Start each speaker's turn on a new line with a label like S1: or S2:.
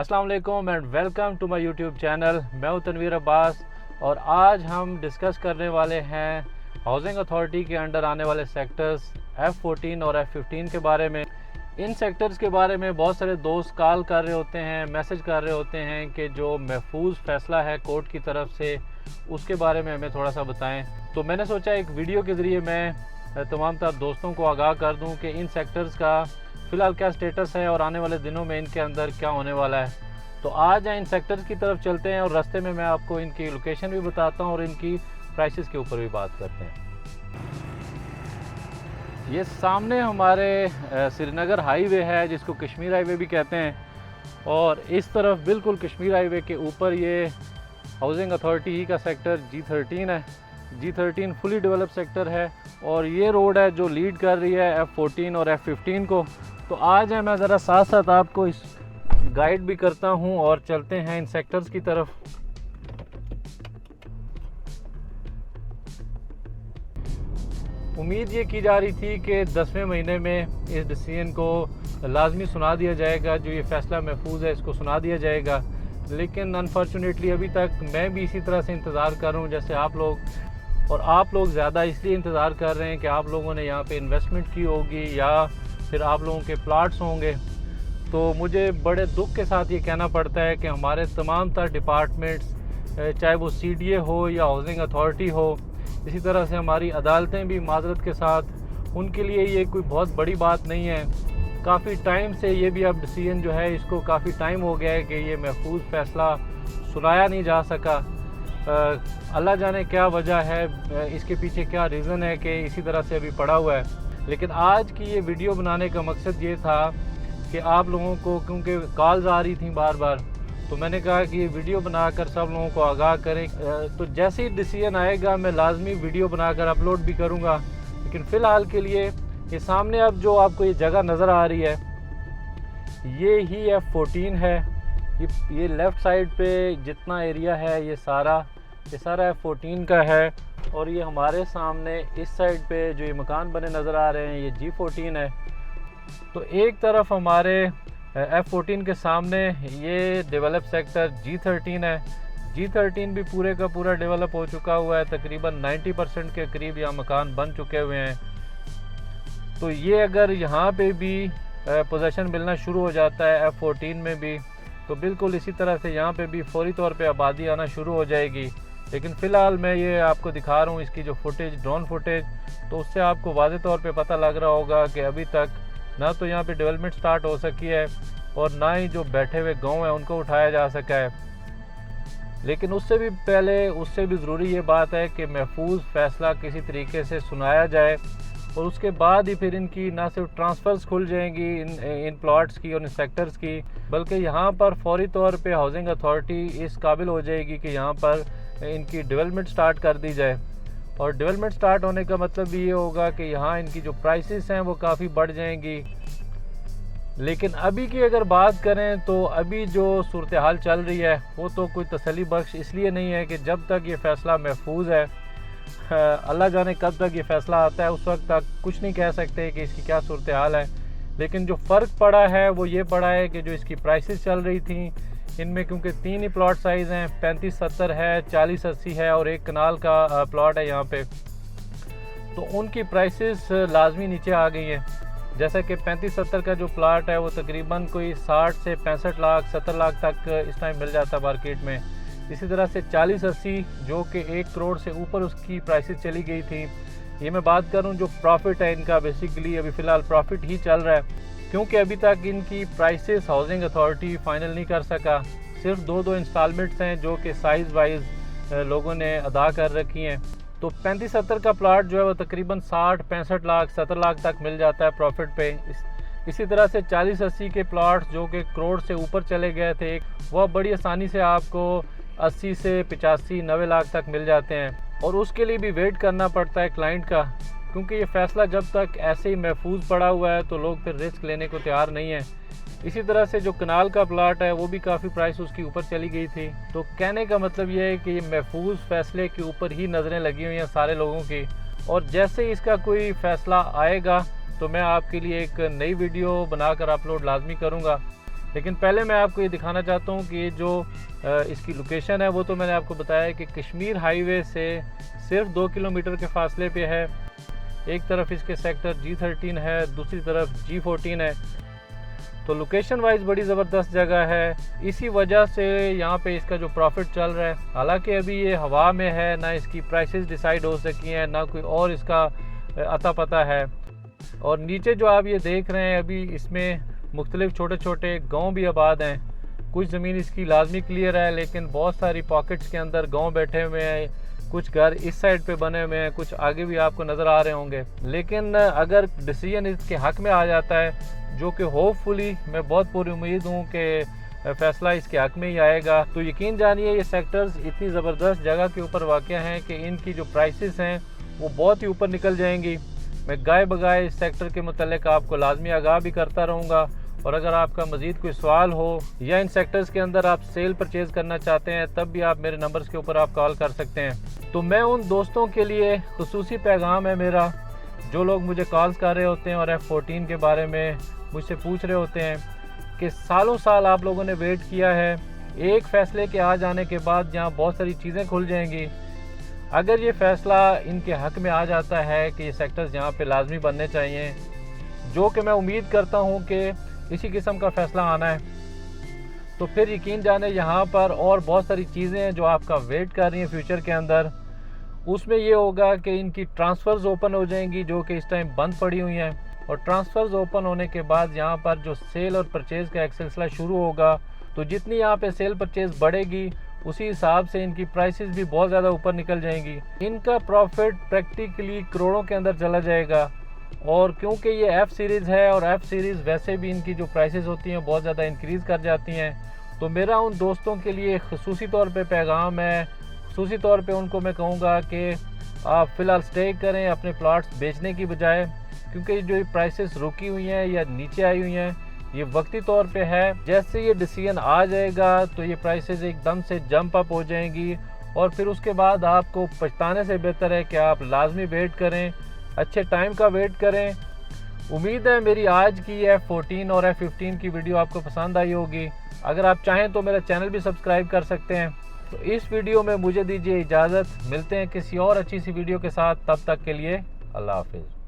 S1: अस्सलाम वालेकुम and welcome to my YouTube channel. मैं हूं तनवीर अब्बास और आज हम डिस्कस करने वाले हैं हाउसिंग अथॉरिटी के अंडर आने वाले सेक्टर्स F14 और F15 के बारे में। इन सेक्टर्स के बारे में बहुत सारे दोस्त कॉल कर रहे होते हैं, मैसेज कर रहे होते हैं कि जो महफूज फ़ैसला है कोर्ट की तरफ से उसके बारे में हमें थोड़ा सा बताएं। तो मैंने सोचा एक वीडियो के ज़रिए मैं तमाम तर दोस्तों को आगाह कर दूं कि इन सेक्टर्स का फ़िलहाल क्या स्टेटस है और आने वाले दिनों में इनके अंदर क्या होने वाला है। तो आज इन सेक्टर्स की तरफ चलते हैं और रास्ते में मैं आपको इनकी लोकेशन भी बताता हूं और इनकी प्राइसेस के ऊपर भी बात करते हैं। ये सामने हमारे श्रीनगर हाईवे है जिसको कश्मीर हाईवे भी कहते हैं, और इस तरफ बिल्कुल कश्मीर हाईवे के ऊपर ये हाउसिंग अथॉरिटी ही का सेक्टर G13 है। G13 फुली डेवलप सेक्टर है और ये रोड है जो लीड कर रही है F14 और F15 को। तो आज है मैं ज़रा साथ साथ आपको इस गाइड भी करता हूँ और चलते हैं इन सेक्टर्स की तरफ। उम्मीद ये की जा रही थी कि 10वें महीने में इस डिसीजन को लाजमी सुना दिया जाएगा, जो ये फ़ैसला महफूज है इसको सुना दिया जाएगा, लेकिन अनफॉर्चुनेटली अभी तक मैं भी इसी तरह से इंतज़ार कर रहा हूँ जैसे आप लोग, और आप लोग ज़्यादा इसलिए इंतज़ार कर रहे हैं कि आप लोगों ने यहाँ पे इन्वेस्टमेंट की होगी या फिर आप लोगों के प्लाट्स होंगे। तो मुझे बड़े दुख के साथ ये कहना पड़ता है कि हमारे तमाम तर डिपार्टमेंट्स, चाहे वो CDA हो या हाउसिंग अथॉरिटी हो, इसी तरह से हमारी अदालतें भी माजरत के साथ, उनके लिए ये कोई बहुत बड़ी बात नहीं है। काफ़ी टाइम से ये भी अब डिसीजन जो है इसको काफ़ी टाइम हो गया है कि ये महफूज फ़ैसला सुनाया नहीं जा सका। अल्लाह जाने क्या वजह है, इसके पीछे क्या रीज़न है कि इसी तरह से अभी पड़ा हुआ है। लेकिन आज की ये वीडियो बनाने का मकसद ये था कि आप लोगों को, क्योंकि कॉल्स आ रही थी बार बार, तो मैंने कहा कि ये वीडियो बनाकर सब लोगों को आगाह करें। तो जैसे ही डिसीजन आएगा मैं लाजमी वीडियो बनाकर अपलोड भी करूँगा। लेकिन फ़िलहाल के लिए ये सामने अब जो आपको ये जगह नज़र आ रही है ये ही F14 है। ये लेफ़्ट साइड पे जितना एरिया है ये सारा F14 का है, और ये हमारे सामने इस साइड पे जो ये मकान बने नज़र आ रहे हैं ये G14 है। तो एक तरफ हमारे F14 के सामने ये डेवलप सेक्टर G13 है। G13 भी पूरे का पूरा डेवलप हो चुका हुआ है, तकरीबन 90% के करीब यहाँ मकान बन चुके हुए हैं। तो ये अगर यहाँ पे भी पोजीशन मिलना शुरू हो जाता है F14 में भी, तो बिल्कुल इसी तरह से यहाँ पे भी फौरी तौर पे आबादी आना शुरू हो जाएगी। लेकिन फ़िलहाल मैं ये आपको दिखा रहा हूँ इसकी जो फुटेज, ड्रोन फुटेज, तो उससे आपको वाज़े तौर पे पता लग रहा होगा कि अभी तक ना तो यहाँ पे डेवलपमेंट स्टार्ट हो सकी है और ना ही जो बैठे हुए गांव हैं उनको उठाया जा सका है। लेकिन उससे भी पहले, उससे भी ज़रूरी ये बात है कि महफूज फ़ैसला किसी तरीके से सुनाया जाए, और उसके बाद ही फिर इनकी ना सिर्फ ट्रांसफ़र्स खुल जाएंगी इन प्लॉट्स की और इन सेक्टर्स की, बल्कि यहाँ पर फौरी तौर पे हाउसिंग अथॉरिटी इस काबिल हो जाएगी कि यहाँ पर इनकी डेवलपमेंट स्टार्ट कर दी जाए। और डेवलपमेंट स्टार्ट होने का मतलब भी ये होगा कि यहाँ इनकी जो प्राइसेस हैं वो काफ़ी बढ़ जाएंगी। लेकिन अभी की अगर बात करें तो अभी जो सूरत हाल चल रही है वो तो कोई तसल्ली बख्श इसलिए नहीं है कि जब तक ये फ़ैसला महफूज है, अल्लाह जाने कब तक ये फ़ैसला आता है, उस वक्त तक कुछ नहीं कह सकते कि इसकी क्या सूरत हाल है। लेकिन जो फ़र्क पड़ा है वो ये पड़ा है कि जो इसकी प्राइसेस चल रही थी इनमें, क्योंकि 3 ही प्लॉट साइज़ हैं, 35-70 है, 40-80 है और 1 कनाल का प्लॉट है यहाँ पे, तो उनकी प्राइसेस लाजमी नीचे आ गई हैं। जैसा कि 35-70 का जो प्लॉट है वो तकरीबन कोई 60 से 65 लाख 70 लाख तक इस टाइम मिल जाता है मार्केट में। इसी तरह से 40-80 जो कि 1 करोड़ से ऊपर उसकी प्राइसेस चली गई थी। ये मैं बात करूं जो प्रॉफिट है इनका, बेसिकली अभी फ़िलहाल प्रॉफिट ही चल रहा है, क्योंकि अभी तक इनकी प्राइसेस हाउसिंग अथॉरिटी फ़ाइनल नहीं कर सका। सिर्फ 2 इंस्टॉलमेंट्स हैं जो कि साइज़ वाइज लोगों ने अदा कर रखी हैं। तो 35-70 का प्लाट जो है वो तकरीबन 60-65 लाख 70 लाख तक मिल जाता है प्रॉफिट पे। इसी तरह से 40-80 के प्लाट्स जो कि करोड़ से ऊपर चले गए थे, वह बड़ी आसानी से आपको 80 से 85-90 लाख तक मिल जाते हैं, और उसके लिए भी वेट करना पड़ता है क्लाइंट का, क्योंकि ये फ़ैसला जब तक ऐसे ही महफूज पड़ा हुआ है तो लोग फिर रिस्क लेने को तैयार नहीं है। इसी तरह से जो कनाल का प्लाट है वो भी काफ़ी प्राइस उसकी ऊपर चली गई थी। तो कहने का मतलब ये है कि ये महफूज फ़ैसले के ऊपर ही नज़रें लगी हुई हैं सारे लोगों की, और जैसे ही इसका कोई फ़ैसला आएगा तो मैं आपके लिए एक नई वीडियो बनाकर अपलोड लाजमी करूँगा। लेकिन पहले मैं आपको ये दिखाना चाहता हूँ कि जो इसकी लोकेशन है वो तो मैंने आपको बताया कि कश्मीर हाईवे से सिर्फ 2 किलोमीटर के फासले पे है। एक तरफ इसके सेक्टर G13 है, दूसरी तरफ G14 है। तो लोकेशन वाइज बड़ी ज़बरदस्त जगह है, इसी वजह से यहाँ पे इसका जो प्रॉफिट चल रहा है, हालांकि अभी ये हवा में है, ना इसकी प्राइसेस डिसाइड हो सकी हैं, ना कोई और इसका अता पता है। और नीचे जो आप ये देख रहे हैं, अभी इसमें मुख्तलिफ छोटे छोटे गांव भी आबाद हैं। कुछ ज़मीन इसकी लाजमी क्लियर है, लेकिन बहुत सारी पॉकेट्स के अंदर गांव बैठे हुए हैं। कुछ घर इस साइड पे बने हुए हैं, कुछ आगे भी आपको नज़र आ रहे होंगे। लेकिन अगर डिसीजन इसके हक़ में आ जाता है, जो कि होपफुली मैं बहुत पूरी उम्मीद हूँ कि फ़ैसला इसके हक़ में ही आएगा, तो यकीन जानिए ये सेक्टर्स इतनी ज़बरदस्त जगह के ऊपर वाक़ हैं कि इनकी जो प्राइसेस हैं वो बहुत ही ऊपर निकल जाएंगी। मैं गाय बगाए इस सेक्टर के मुतल्लिक़ आपको लाजमी आगाह भी करता रहूँगा। और अगर आपका मज़ीद कोई सवाल हो या इन सेक्टर्स के अंदर आप सेल परचेज़ करना चाहते हैं, तब भी आप मेरे नंबर्स के ऊपर आप कॉल कर सकते हैं। तो मैं उन दोस्तों के लिए खुसूसी पैगाम है मेरा, जो लोग मुझे कॉल्स कर रहे होते हैं और F14 के बारे में मुझसे पूछ रहे होते हैं कि सालों साल आप लोगों ने वेट किया है, एक फ़ैसले के आ जाने के बाद जहाँ बहुत सारी चीज़ें खुल जाएंगी। अगर ये फ़ैसला इनके हक़ में आ जाता है कि ये सेक्टर्स यहाँ पे लाजमी बनने चाहिए, जो कि मैं उम्मीद करता हूँ कि इसी किस्म का फ़ैसला आना है, तो फिर यकीन जाने यहाँ पर और बहुत सारी चीज़ें हैं जो आपका वेट कर रही हैं फ्यूचर के अंदर। उसमें ये होगा कि इनकी ट्रांसफ़र्स ओपन हो जाएंगी, जो कि इस टाइम बंद पड़ी हुई हैं। और ट्रांसफ़र्स ओपन होने के बाद यहाँ पर जो सेल और परचेज़ का एक सिलसिला शुरू होगा, तो जितनी यहाँ पे सेल परचेज़ बढ़ेगी उसी हिसाब से इनकी प्राइसेस भी बहुत ज़्यादा ऊपर निकल जाएंगी। इनका प्रॉफिट प्रैक्टिकली करोड़ों के अंदर चला जाएगा। और क्योंकि ये F सीरीज़ है और F सीरीज़ वैसे भी इनकी जो प्राइसेस होती हैं बहुत ज़्यादा इंक्रीज़ कर जाती हैं, तो मेरा उन दोस्तों के लिए ख़ुसूसी तौर पे पैगाम है। ख़ुसूसी तौर पे उनको मैं कहूँगा कि आप फ़िलहाल स्टे करें अपने प्लॉट्स बेचने की बजाय, क्योंकि जो ये प्राइसेस रुकी हुई हैं या नीचे आई हुई हैं, ये वक्ती तौर पे है। जैसे ये डिसीजन आ जाएगा तो ये प्राइसेस एकदम से जंप अप हो जाएंगी, और फिर उसके बाद आपको पछताने से बेहतर है कि आप लाजमी वेट करें, अच्छे टाइम का वेट करें। उम्मीद है मेरी आज की F14 और F15 की वीडियो आपको पसंद आई होगी। अगर आप चाहें तो मेरा चैनल भी सब्सक्राइब कर सकते हैं। तो इस वीडियो में मुझे दीजिए इजाज़त, मिलते हैं किसी और अच्छी सी वीडियो के साथ। तब तक के लिए अल्लाह हाफिज़।